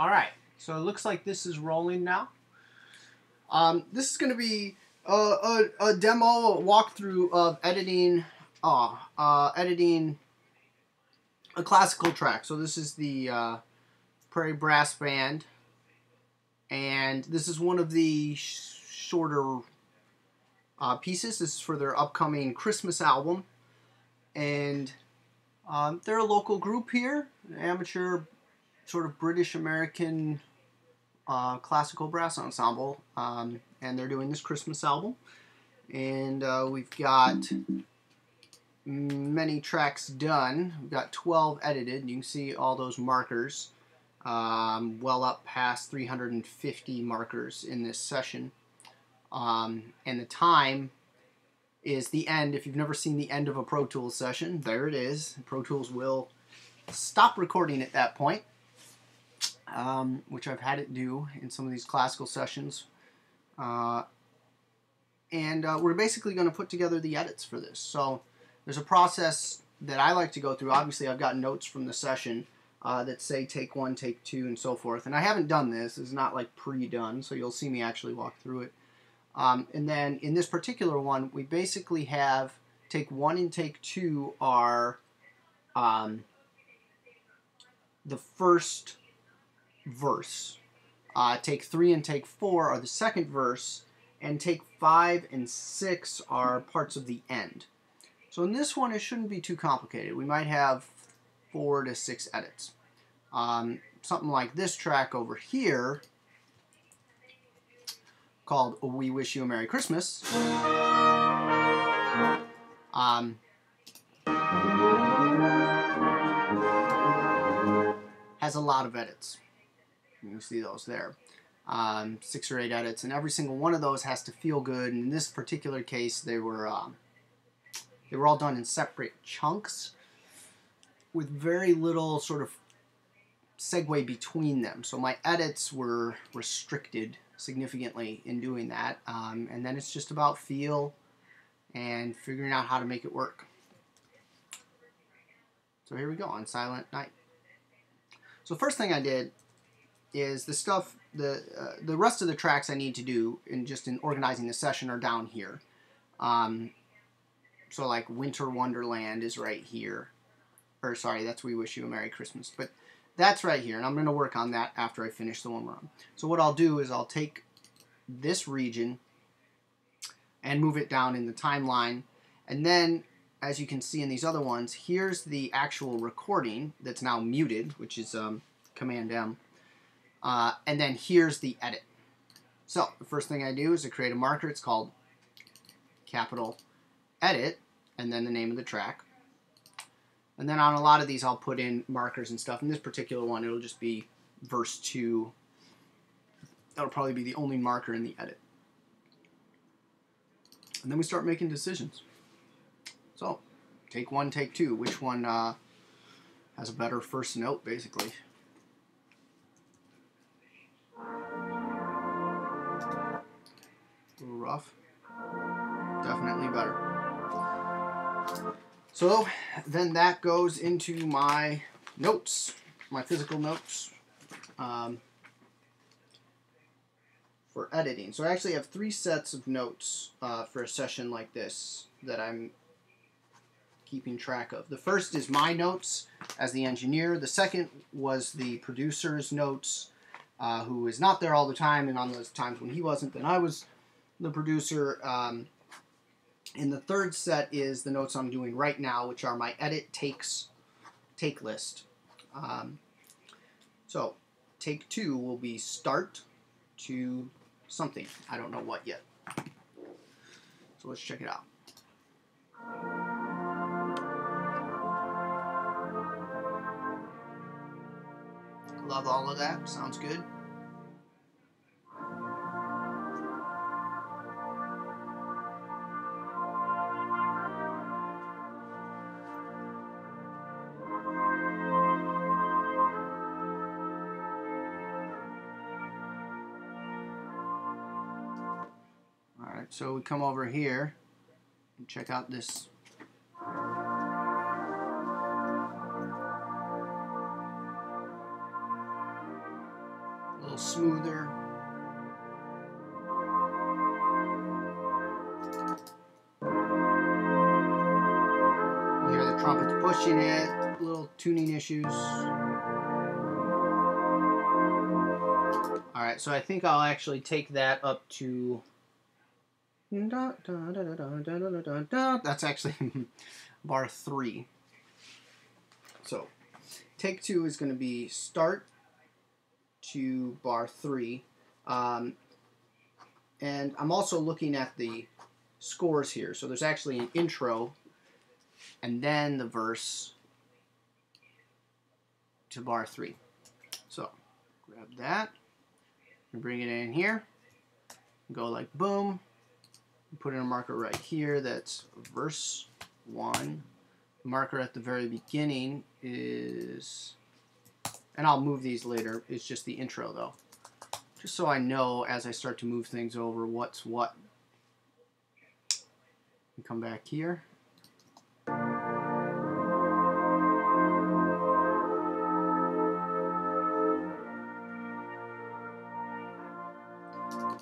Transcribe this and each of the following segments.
All right, so it looks like this is rolling now. This is going to be a demo, a walkthrough of editing a classical track. So this is the Prairie Brass Band, and this is one of the shorter pieces. This is for their upcoming Christmas album, and they're a local group here, an amateur sort of British-American classical brass ensemble, and they're doing this Christmas album. And we've got many tracks done. We've got 12 edited. You can see all those markers, well up past 350 markers in this session. And the time is the end. If you've never seen the end of a Pro Tools session, there it is. Pro Tools will stop recording at that point, which I've had it do in some of these classical sessions. And we're basically going to put together the edits for this. So there's a process that I like to go through. Obviously, I've got notes from the session that say take 1, take 2, and so forth. And I haven't done this. It's not like pre-done, so you'll see me actually walk through it. And then in this particular one, we basically have take 1 and take 2 are the first verse. Take 3 and take 4 are the second verse, and take 5 and 6 are parts of the end. So in this one, it shouldn't be too complicated. We might have 4 to 6 edits. Something like this track over here, called We Wish You a Merry Christmas, has a lot of edits. You can see those there. 6 or 8 edits, and every single one of those has to feel good. And in this particular case, they were all done in separate chunks with very little sort of segue between them. So my edits were restricted significantly in doing that, and then it's just about feel and figuring out how to make it work. So here we go on Silent Night. So first thing I did is the stuff, the rest of the tracks I need to do in organizing the session are down here. So like Winter Wonderland is right here, or sorry, that's We Wish You a Merry Christmas, but that's right here, and I'm going to work on that after I finish the one we're on. So what I'll do is I'll take this region and move it down in the timeline, and then, as you can see in these other ones, here's the actual recording that's now muted, which is Command M, and then here's the edit. So the first thing I do is I create a marker. It's called capital Edit, and then the name of the track. And then on a lot of these, I'll put in markers and stuff. In this particular one, it'll just be verse 2. That'll probably be the only marker in the edit. And then we start making decisions. So, take 1, take 2. Which one has a better first note, basically? A little rough. Definitely better. So then that goes into my notes, my physical notes for editing. So I actually have 3 sets of notes for a session like this that I'm keeping track of. The first is my notes as the engineer. The second was the producer's notes, who is not there all the time, and on those times when he wasn't, then I was the producer. And the third set is the notes I'm doing right now, which are my edit take list. So take 2 will be start to something. I don't know what yet. So let's check it out. Love all of that. Sounds good. Alright, so we come over here and check out this. A little smoother. You hear the trumpets pushing it, little tuning issues. Alright, so I think I'll actually take that up to... That's actually bar 3. So, take 2 is going to be start to bar 3. And I'm also looking at the scores here. So there's actually an intro and then the verse to bar 3. So, grab that and bring it in here. Go like boom. Put in a marker right here that's verse 1. The marker at the very beginning is, and I'll move these later, it's just the intro though. Just so I know as I start to move things over what's what. And come back here.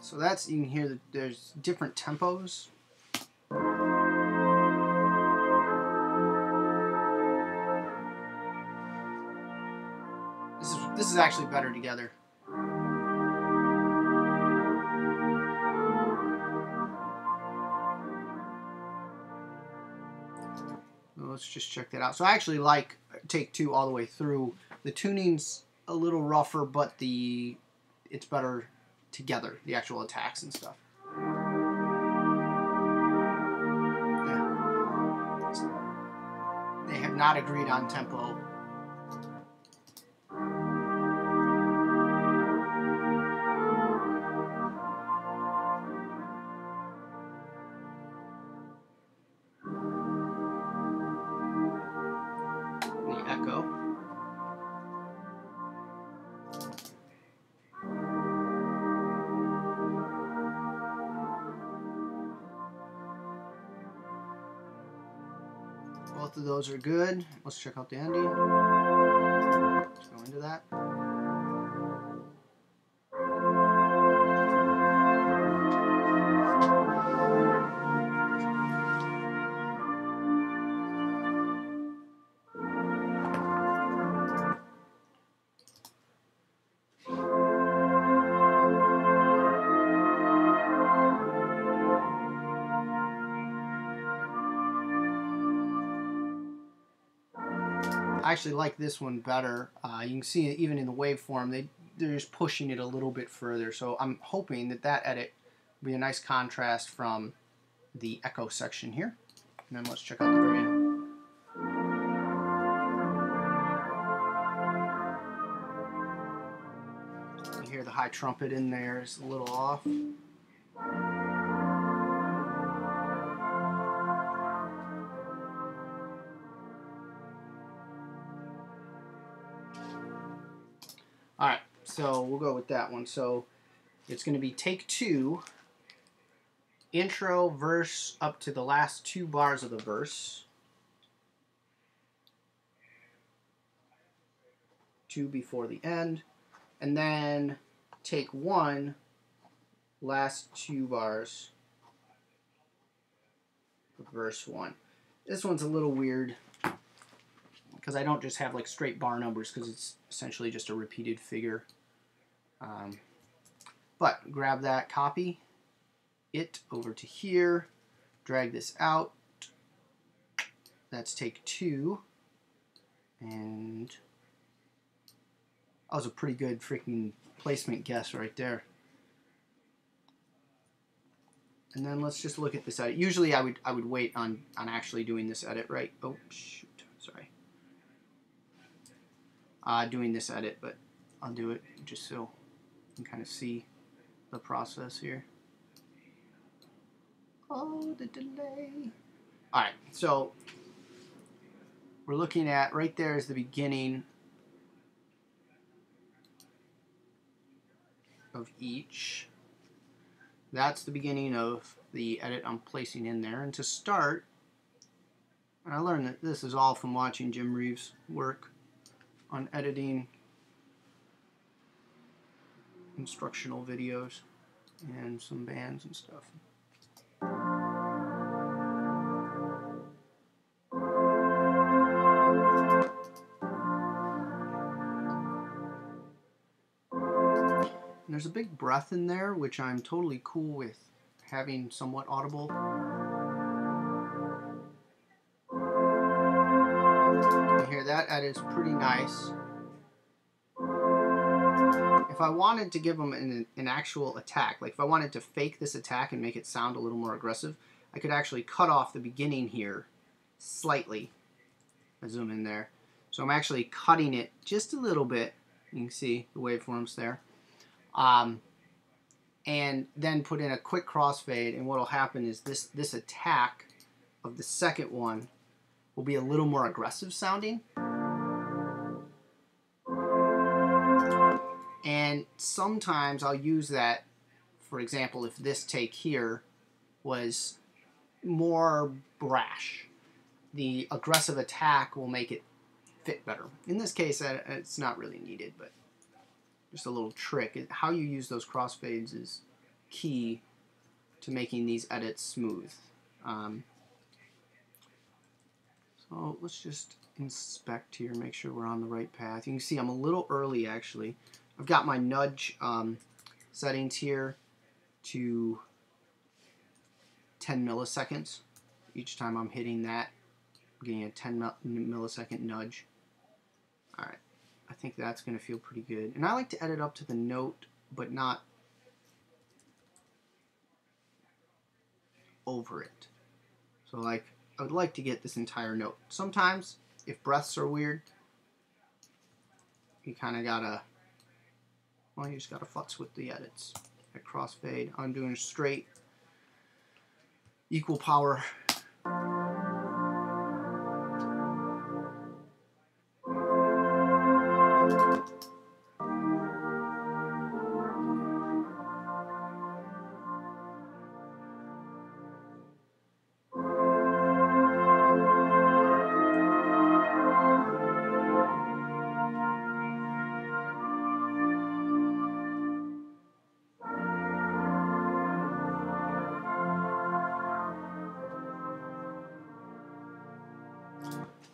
So that's, you can hear that there's different tempos. This is actually better together. Let's just check that out. So I actually like take 2 all the way through. The tuning's a little rougher, but it's better together, the actual attacks and stuff. Yeah. They have not agreed on tempo. The echo. Both of those are good. Let's check out the ending. Let's go into that. I actually like this one better. You can see it even in the waveform, they're just pushing it a little bit further. So I'm hoping that edit will be a nice contrast from the echo section here. And then let's check out the very end. You hear the high trumpet in there is a little off. Alright, so we'll go with that one. So it's going to be take 2, intro, verse, up to the last 2 bars of the verse. 2 before the end. And then take 1, last 2 bars of verse 1. This one's a little weird because I don't just have like straight bar numbers because it's essentially just a repeated figure. But grab that, copy it over to here, drag this out. That's take 2. And that was a pretty good freaking placement guess right there. And then let's just look at this edit. Usually I would wait on actually doing this edit, right? Oh shoot, sorry. Doing this edit, but I'll do it just so you can kind of see the process here. Oh, the delay. Alright, so we're looking at, right there is the beginning of each. That's the beginning of the edit I'm placing in there. And to start, and I learned that this is all from watching Jim Reeves work on editing. instructional videos and some bands and stuff. And there's a big breath in there, which I'm totally cool with having somewhat audible. You hear that? That is pretty nice. If I wanted to give them an actual attack, like if I wanted to fake this attack and make it sound a little more aggressive, I could actually cut off the beginning here slightly. I zoom in there. So I'm actually cutting it just a little bit. You can see the waveforms there. And then put in a quick crossfade, and what will happen is this attack of the second one will be a little more aggressive sounding. And sometimes I'll use that, for example, if this take here was more brash, the aggressive attack will make it fit better. In this case, it's not really needed, but just a little trick. How you use those crossfades is key to making these edits smooth. So let's just inspect here, make sure we're on the right path. You can see I'm a little early actually. I've got my nudge settings here to 10 milliseconds. Each time I'm hitting that, I'm getting a 10 millisecond nudge. Alright, I think that's going to feel pretty good. And I like to edit up to the note, but not over it. So like, I would like to get this entire note. Sometimes, if breaths are weird, you kind of gotta, well, you just gotta futz with the edits. At crossfade, I'm doing straight, equal power.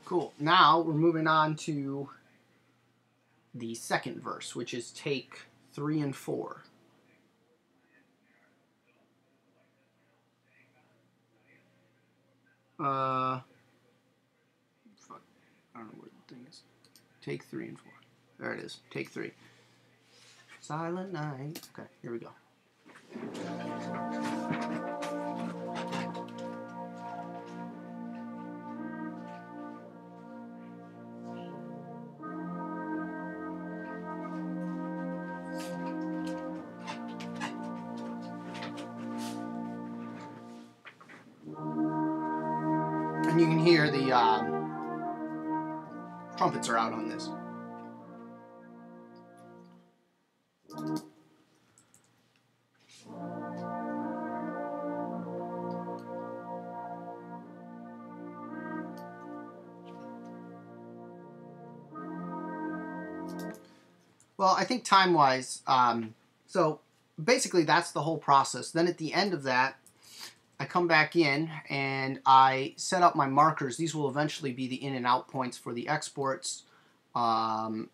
Cool. Now we're moving on to the second verse, which is take 3 and 4. Fuck. I don't know where the thing is. Take 3 and 4. There it is. Take 3. Silent night. Okay, here we go. And you can hear the trumpets are out on this. Well, I think time-wise, so basically that's the whole process. Then at the end of that, I come back in and I set up my markers. These will eventually be the in and out points for the exports of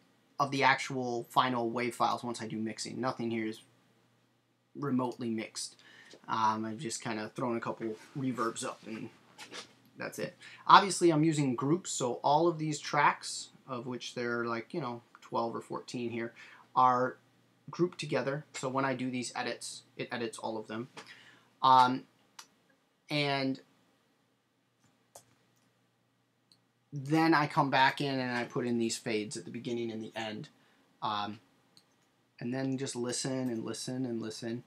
the actual final wave files once I do mixing. Nothing here is remotely mixed. I've just kind of thrown a couple reverbs up and that's it. Obviously I'm using groups, so all of these tracks, of which there are like, 12 or 14 here, are grouped together. So when I do these edits, it edits all of them. And then I come back in and I put in these fades at the beginning and the end. And then just listen and listen and listen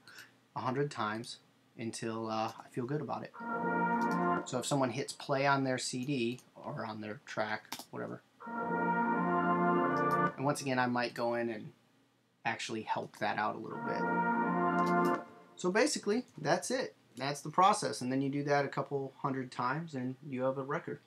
100 times until I feel good about it. So if someone hits play on their CD or on their track, whatever, and once again I might go in and actually help that out a little bit. So basically, that's it. That's the process, and then you do that a couple 100 times and you have a record.